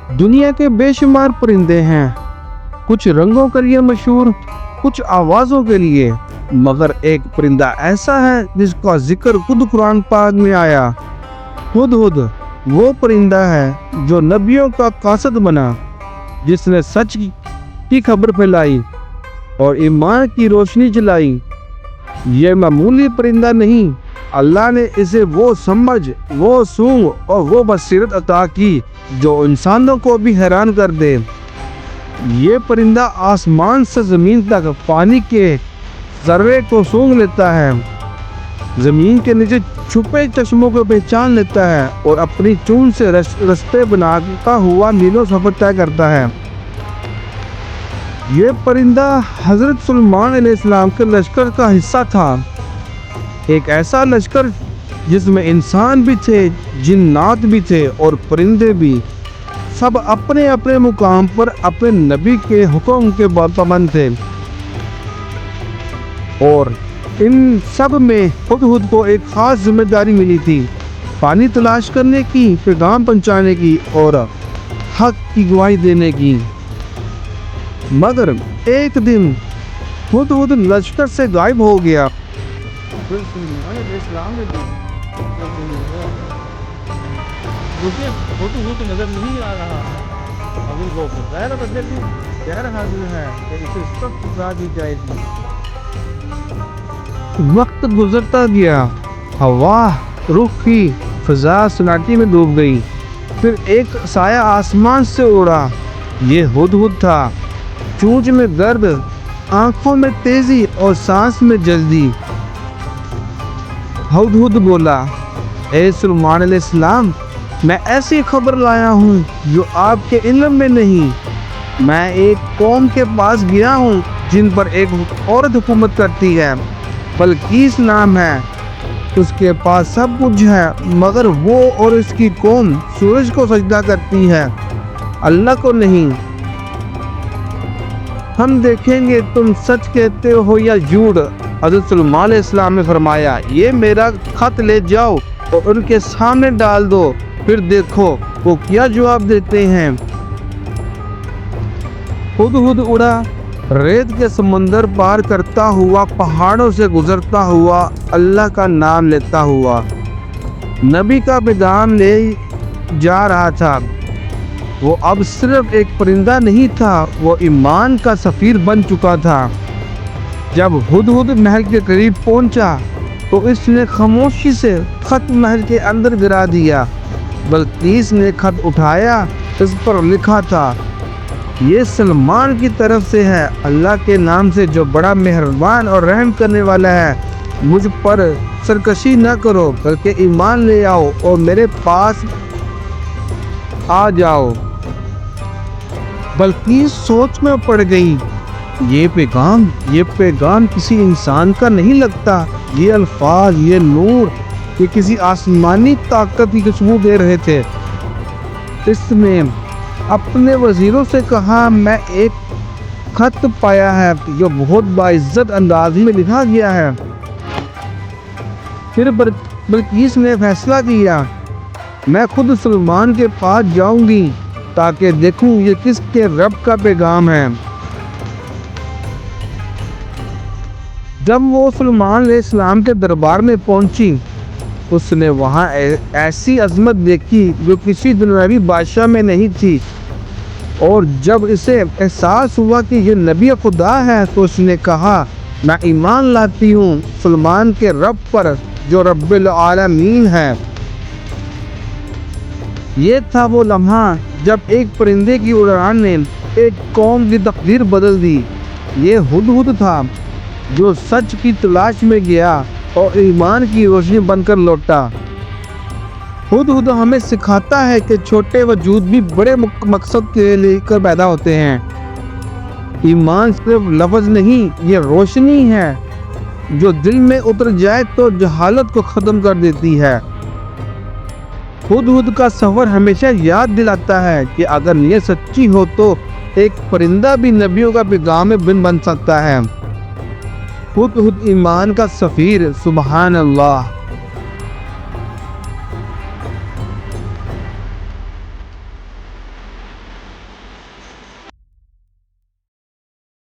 دنیا کے بے شمار پرندے ہیں، کچھ رنگوں کے لیے مشہور، کچھ آوازوں کے لیے، مگر ایک پرندہ ایسا ہے جس کا ذکر خود قرآن پاک میں آیا۔ ہدہد وہ پرندہ ہے جو نبیوں کا قاصد بنا، جس نے سچ کی خبر پھیلائی اور ایمان کی روشنی جلائی۔ یہ معمولی پرندہ نہیں، اللہ نے اسے وہ سمجھ، وہ سونگ اور وہ بصیرت عطا کی جو انسانوں کو بھی حیران کر دے۔ یہ پرندہ آسمان سے زمین تک پانی کے ذرے کو سونگ لیتا ہے، زمین کے نیچے چھپے چشموں کو پہچان لیتا ہے اور اپنی چونچ سے رستے بناتا ہوا میلوں سفر طے کرتا ہے۔ یہ پرندہ حضرت سلیمان علیہ السلام کے لشکر کا حصہ تھا، ایک ایسا لشکر جس میں انسان بھی تھے، جنات بھی تھے اور پرندے بھی، سب اپنے اپنے مقام پر اپنے نبی کے حکم کے پابند تھے۔ اور ان سب میں ہدہد کو ایک خاص ذمہ داری ملی تھی، پانی تلاش کرنے کی، پیغام پہنچانے کی اور حق کی گواہی دینے کی۔ مگر ایک دن ہدہد لشکر سے غائب ہو گیا۔ نظر نہیں آ رہا، ابھی وہ غیر بدلی کہہ رہا ہے کہ اسے سخت سزا دی جائے گی۔ وقت گزرتا گیا، ہوا رخ کی، فضا سناٹی میں ڈوب گئی۔ پھر ایک سایہ آسمان سے اڑا، یہ ہدہد تھا۔ چونچ میں درد، آنکھوں میں تیزی اور سانس میں جلدی۔ ہدہد بولا، اے سلیمان علیہ السلام، میں ایسی خبر لایا ہوں جو آپ کے علم میں نہیں۔ میں ایک قوم کے پاس گیا ہوں جن پر ایک عورت حکومت کرتی ہے، بلقیس نام ہے۔ اس کے پاس سب کچھ ہے، مگر وہ اور اس کی قوم سورج کو سجدہ کرتی ہے، اللہ کو نہیں۔ ہم دیکھیں گے تم سچ کہتے ہو یا جھوٹ۔ حضرت سلیمان علیہ السلام نے فرمایا، یہ میرا خط لے جاؤ اور ان کے سامنے ڈال دو، پھر دیکھو وہ کیا جواب دیتے ہیں۔ ہدہد اڑا، ریت کے سمندر پار کرتا ہوا، پہاڑوں سے گزرتا ہوا، اللہ کا نام لیتا ہوا نبی کا پیغام لے جا رہا تھا۔ وہ اب صرف ایک پرندہ نہیں تھا، وہ ایمان کا سفیر بن چکا تھا۔ جب ہدہد محل کے قریب پہنچا تو اس نے خاموشی سے خط محل کے اندر گرا دیا۔ بلقیس نے خط اٹھایا، اس پر لکھا تھا، یہ سلیمان کی طرف سے ہے، اللہ کے نام سے جو بڑا مہربان اور رحم کرنے والا ہے۔ مجھ پر سرکشی نہ کرو بلکہ ایمان لے آؤ اور میرے پاس آ جاؤ۔ بلقیس سوچ میں پڑ گئی، یہ پیغام کسی انسان کا نہیں لگتا، یہ الفاظ، یہ نور، یہ کسی آسمانی طاقت کی خوشبو دے رہے تھے۔ اس نے اپنے وزیروں سے کہا، میں ایک خط پایا ہے جو بہت باعزت انداز میں لکھا گیا ہے۔ پھر بلقیس نے فیصلہ کیا، میں خود سلیمان کے پاس جاؤں گی تاکہ دیکھوں یہ کس کے رب کا پیغام ہے۔ جب وہ سلیمان علیہ السلام کے دربار میں پہنچی، اس نے وہاں ایسی عظمت دیکھی جو کسی دنیاوی بادشاہ میں نہیں تھی، اور جب اسے احساس ہوا کہ یہ نبی خدا ہے تو اس نے کہا، میں ایمان لاتی ہوں سلیمان کے رب پر جو رب العالمین ہے۔ یہ تھا وہ لمحہ جب ایک پرندے کی اڑان نے ایک قوم کی تقدیر بدل دی۔ یہ ہدہد تھا جو سچ کی تلاش میں گیا اور ایمان کی روشنی بن کر لوٹا۔ ہدہد ہمیں سکھاتا ہے کہ چھوٹے وجود بھی بڑے مقصد کے لے کر پیدا ہوتے ہیں۔ ایمان صرف لفظ نہیں، یہ روشنی ہے جو دل میں اتر جائے تو جہالت کو ختم کر دیتی ہے۔ ہدہد کا سفر ہمیشہ یاد دلاتا ہے کہ اگر نیت سچی ہو تو ایک پرندہ بھی نبیوں کا پیغام بن سکتا ہے۔ ہدہد ایمان کا سفیر، سبحان اللہ۔